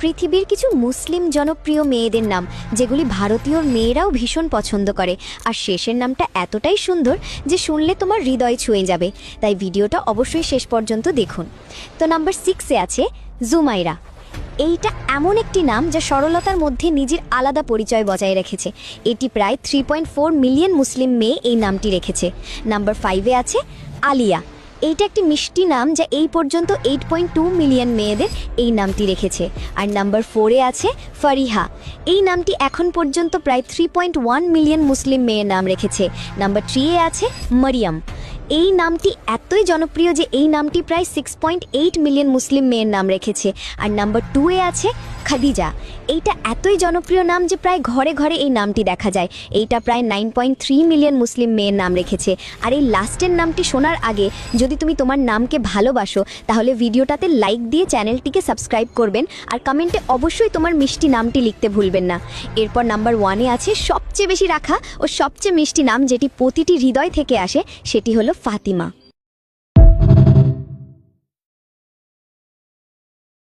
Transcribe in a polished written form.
পৃথিবীর কিছু মুসলিম জনপ্রিয় মেয়েদের নাম যেগুলি ভারতীয় মেয়েরাও ভীষণ পছন্দ করে, আর শেষের নামটা এতটাই সুন্দর যে শুনলে তোমার হৃদয় ছুঁয়ে যাবে। তাই ভিডিওটা অবশ্যই শেষ পর্যন্ত দেখুন। তো নাম্বার 6-এ আছে জুমাইরা। এইটা এমন একটি নাম যা সরলতার মধ্যে নিজের আলাদা পরিচয় বজায় রেখেছে। এটি প্রায় 3.4 মিলিয়ন মুসলিম মেয়ে এই নামটি রেখেছে। নাম্বার 5-এ আছে আলিয়া। এইটা একটি মিষ্টি নাম যা এই পর্যন্ত 8.2 মিলিয়ন মেয়েদের এই নামটি রেখেছে। আর নাম্বার 4-এ আছে ফারিহা। এই নামটি এখন পর্যন্ত প্রায় 3.1 মিলিয়ন মুসলিম মেয়ের নাম রেখেছে। নাম্বার 3-এ আছে মারিয়াম। এই নামটি এতই জনপ্রিয় যে এই নামটি প্রায় 6.8 মিলিয়ন মুসলিম মেয়ের নাম রেখেছে। আর নাম্বার 2-এ আছে খাদিজা। এইটা এতই জনপ্রিয় নাম যে প্রায় ঘরে ঘরে এই নামটি দেখা যায়। এইটা প্রায় 9.3 মিলিয়ন মুসলিম মেয়ের নাম রেখেছে। আর এই লাস্টের নামটি শোনার আগে যদি তুমি তোমার নামকে ভালোবাসো তাহলে ভিডিওটাতে লাইক দিয়ে চ্যানেলটিকে সাবস্ক্রাইব করবেন, আর কমেন্টে অবশ্যই তোমার মিষ্টি নামটি লিখতে ভুলবেন না। এরপর নাম্বার 1-এ আছে সবচেয়ে বেশি রাখা ও সবচেয়ে মিষ্টি নাম, যেটি প্রতিটি হৃদয় থেকে আসে, সেটি হলো ফাতিমা।